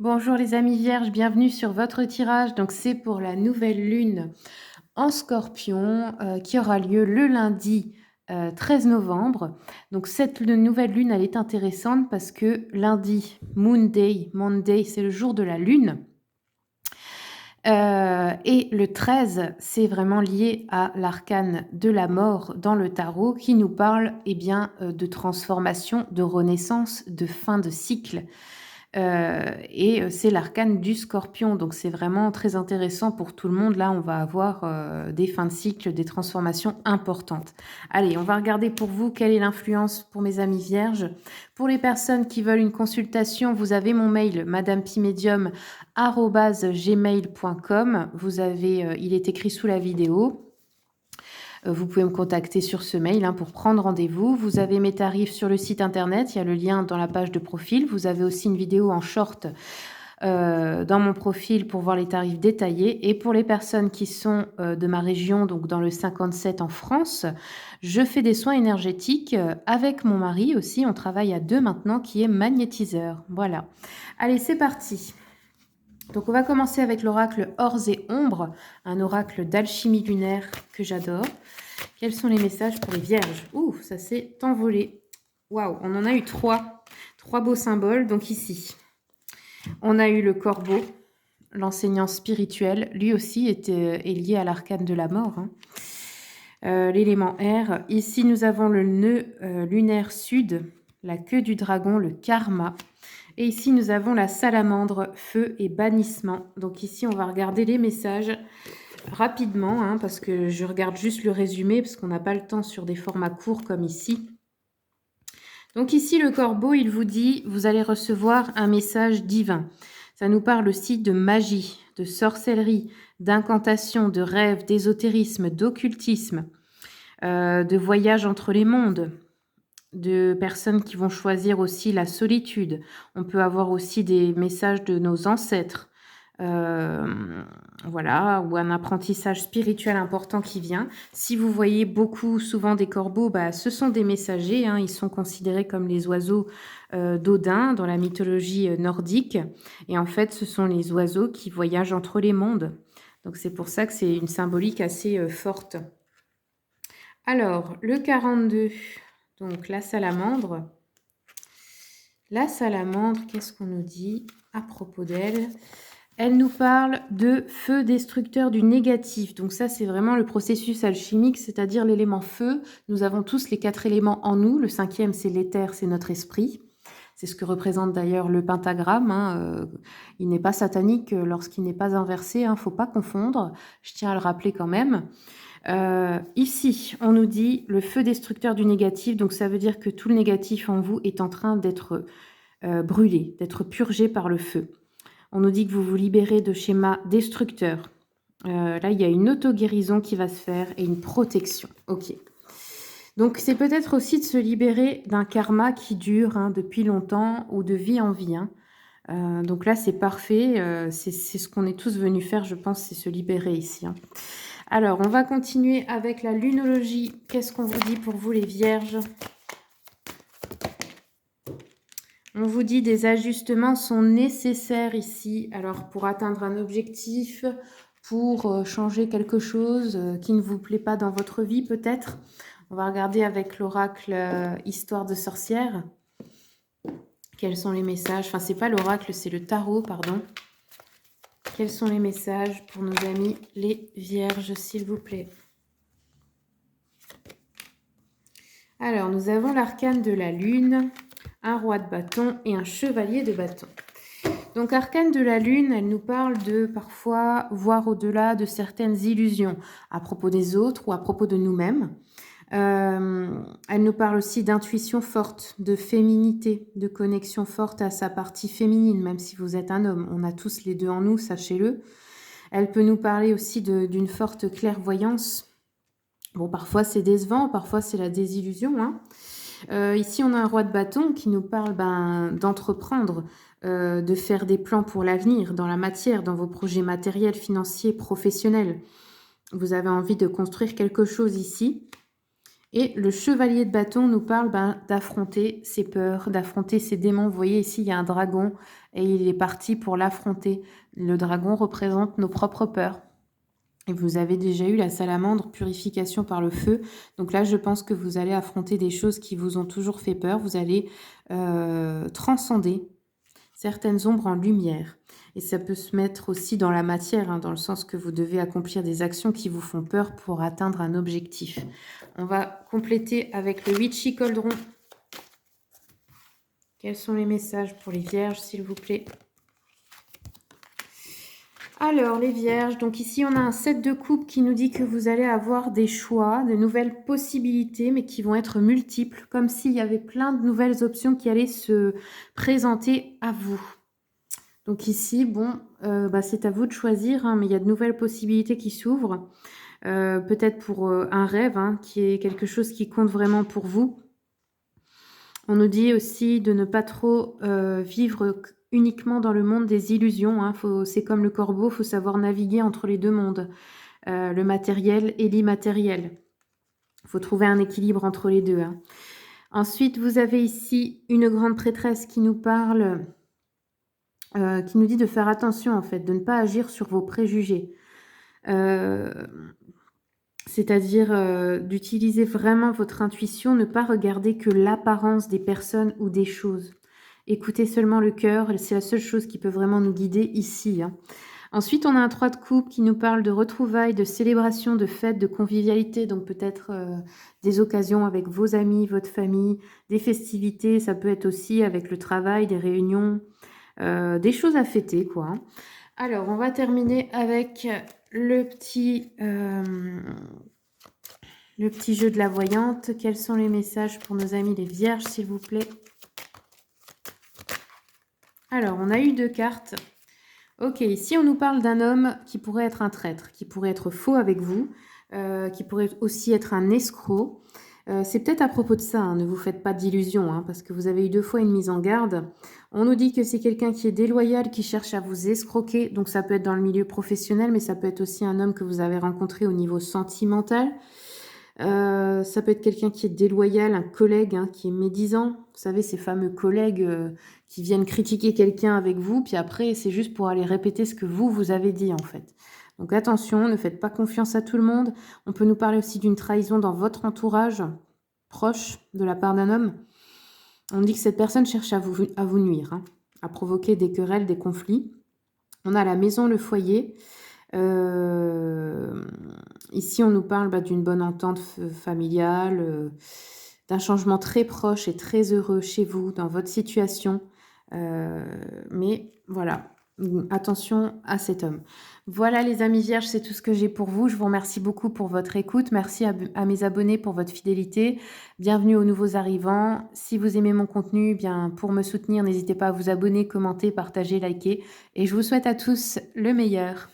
Bonjour les amis vierges, bienvenue sur votre tirage. Donc c'est pour la nouvelle lune en scorpion qui aura lieu le lundi 13 novembre. Donc cette nouvelle lune, elle est intéressante parce que lundi, Monday, c'est le jour de la lune. Et le 13, c'est vraiment lié à l'arcane de la mort dans le tarot qui nous parle de transformation, de renaissance, de fin de cycle. C'est l'arcane du Scorpion, donc c'est vraiment très intéressant pour tout le monde. Là, on va avoir des fins de cycle, des transformations importantes. Allez, on va regarder pour vous quelle est l'influence pour mes amis vierges. Pour les personnes qui veulent une consultation, vous avez mon mail madamepimedium@gmail.com. Il est écrit sous la vidéo. Vous pouvez me contacter sur ce mail pour prendre rendez-vous. Vous avez mes tarifs sur le site internet, il y a le lien dans la page de profil. Vous avez aussi une vidéo en short dans mon profil pour voir les tarifs détaillés. Et pour les personnes qui sont de ma région, donc dans le 57 en France, je fais des soins énergétiques avec mon mari aussi. On travaille à deux maintenant, qui est magnétiseur. Voilà. Allez, c'est parti. Donc on va commencer avec l'oracle Ors et Ombres, un oracle d'alchimie lunaire que j'adore. Quels sont les messages pour les vierges? Ouh, ça s'est envolé. Waouh, on en a eu trois. Trois beaux symboles. Donc ici, on a eu le corbeau, l'enseignant spirituel. Lui aussi est lié à l'arcane de la mort. L'élément air. Ici, nous avons le nœud lunaire sud, la queue du dragon, le karma. Et ici, nous avons la salamandre, feu et bannissement. Donc ici, on va regarder les messages rapidement, parce que je regarde juste le résumé, parce qu'on n'a pas le temps sur des formats courts comme ici. Donc ici, le corbeau, il vous dit, vous allez recevoir un message divin. Ça nous parle aussi de magie, de sorcellerie, d'incantation, de rêve, d'ésotérisme, d'occultisme, de voyage entre les mondes, de personnes qui vont choisir aussi la solitude. On peut avoir aussi des messages de nos ancêtres, voilà, ou un apprentissage spirituel important qui vient. Si vous voyez souvent des corbeaux, ce sont des messagers, ils sont considérés comme les oiseaux d'Odin dans la mythologie nordique. Et en fait, ce sont les oiseaux qui voyagent entre les mondes. Donc c'est pour ça que c'est une symbolique assez forte. Alors, le 42, donc la salamandre. La salamandre, qu'est-ce qu'on nous dit à propos d'elle? Elle nous parle de feu destructeur du négatif. Donc ça, c'est vraiment le processus alchimique, c'est-à-dire l'élément feu. Nous avons tous les 4 éléments en nous. Le 5e, c'est l'éther, c'est notre esprit. C'est ce que représente d'ailleurs le pentagramme. Il n'est pas satanique lorsqu'il n'est pas inversé. Il ne faut pas confondre. Je tiens à le rappeler quand même. Ici, on nous dit le feu destructeur du négatif. Donc ça veut dire que tout le négatif en vous est en train d'être brûlé, d'être purgé par le feu. On nous dit que vous vous libérez de schémas destructeurs. Là, il y a une auto-guérison qui va se faire et une protection. Ok. Donc, c'est peut-être aussi de se libérer d'un karma qui dure depuis longtemps ou de vie en vie. Donc là, c'est parfait. C'est ce qu'on est tous venus faire, je pense, c'est se libérer ici. Alors, on va continuer avec la lunologie. Qu'est-ce qu'on vous dit pour vous, les vierges? On vous dit des ajustements sont nécessaires ici. Alors, pour atteindre un objectif, pour changer quelque chose qui ne vous plaît pas dans votre vie, peut-être. On va regarder avec l'oracle Histoire de sorcière. Quels sont les messages? Enfin, c'est pas l'oracle, c'est le tarot, pardon. Quels sont les messages pour nos amis les vierges, s'il vous plaît? Alors, nous avons l'arcane de la lune, un roi de bâton et un chevalier de bâton. Donc, arcane de la lune, elle nous parle de parfois voir au-delà de certaines illusions à propos des autres ou à propos de nous-mêmes. Elle nous parle aussi d'intuition forte, de féminité, de connexion forte à sa partie féminine, même si vous êtes un homme. On a tous les deux en nous, sachez-le. Elle peut nous parler aussi d'une forte clairvoyance. Bon, parfois c'est décevant, parfois c'est la désillusion. Ici, on a un roi de bâton qui nous parle d'entreprendre, de faire des plans pour l'avenir, dans la matière, dans vos projets matériels, financiers, professionnels. Vous avez envie de construire quelque chose ici. Et le chevalier de bâton nous parle d'affronter ses peurs, d'affronter ses démons. Vous voyez ici, il y a un dragon et il est parti pour l'affronter. Le dragon représente nos propres peurs. Et vous avez déjà eu la salamandre, purification par le feu. Donc là, je pense que vous allez affronter des choses qui vous ont toujours fait peur. Vous allez transcender certaines ombres en lumière. Et ça peut se mettre aussi dans la matière, hein, dans le sens que vous devez accomplir des actions qui vous font peur pour atteindre un objectif. On va compléter avec le Witchy Cauldron. Quels sont les messages pour les vierges, s'il vous plaît? Alors, les vierges, donc ici, on a un 7 de coupe qui nous dit que vous allez avoir des choix, de nouvelles possibilités, mais qui vont être multiples, comme s'il y avait plein de nouvelles options qui allaient se présenter à vous. Donc ici, bon, c'est à vous de choisir, hein, mais il y a de nouvelles possibilités qui s'ouvrent. Peut-être pour un rêve, hein, qui est quelque chose qui compte vraiment pour vous. On nous dit aussi de ne pas trop vivre uniquement dans le monde des illusions. Hein. C'est comme le corbeau, il faut savoir naviguer entre les deux mondes, le matériel et l'immatériel. Il faut trouver un équilibre entre les deux. Hein. Ensuite, vous avez ici une grande prêtresse qui nous parle, qui nous dit de faire attention en fait, de ne pas agir sur vos préjugés. C'est-à-dire d'utiliser vraiment votre intuition, ne pas regarder que l'apparence des personnes ou des choses. Écoutez seulement le cœur, c'est la seule chose qui peut vraiment nous guider ici. Hein. Ensuite, on a un 3 de coupe qui nous parle de retrouvailles, de célébration, de fêtes, de convivialité, donc peut-être des occasions avec vos amis, votre famille, des festivités, ça peut être aussi avec le travail, des réunions, des choses à fêter, quoi. Hein. Alors, on va terminer avec le petit jeu de la voyante. Quels sont les messages pour nos amis les vierges, s'il vous plaît? Alors, on a eu 2 cartes. Ok, ici, on nous parle d'un homme qui pourrait être un traître, qui pourrait être faux avec vous, qui pourrait aussi être un escroc. C'est peut-être à propos de ça, hein, ne vous faites pas d'illusions, hein, parce que vous avez eu 2 fois une mise en garde. On nous dit que c'est quelqu'un qui est déloyal, qui cherche à vous escroquer, donc ça peut être dans le milieu professionnel, mais ça peut être aussi un homme que vous avez rencontré au niveau sentimental. Ça peut être quelqu'un qui est déloyal, un collègue, hein, qui est médisant. Vous savez, ces fameux collègues qui viennent critiquer quelqu'un avec vous, puis après, c'est juste pour aller répéter ce que vous avez dit, en fait. Donc attention, ne faites pas confiance à tout le monde. On peut nous parler aussi d'une trahison dans votre entourage proche de la part d'un homme. On dit que cette personne cherche à vous nuire, hein, à provoquer des querelles, des conflits. On a la maison, le foyer. Ici, on nous parle d'une bonne entente familiale, d'un changement très proche et très heureux chez vous, dans votre situation. Mais voilà, attention à cet homme. Voilà les amis vierges, c'est tout ce que j'ai pour vous. Je vous remercie beaucoup pour votre écoute. Merci à mes abonnés pour votre fidélité. Bienvenue aux nouveaux arrivants. Si vous aimez mon contenu, bien pour me soutenir, n'hésitez pas à vous abonner, commenter, partager, liker. Et je vous souhaite à tous le meilleur.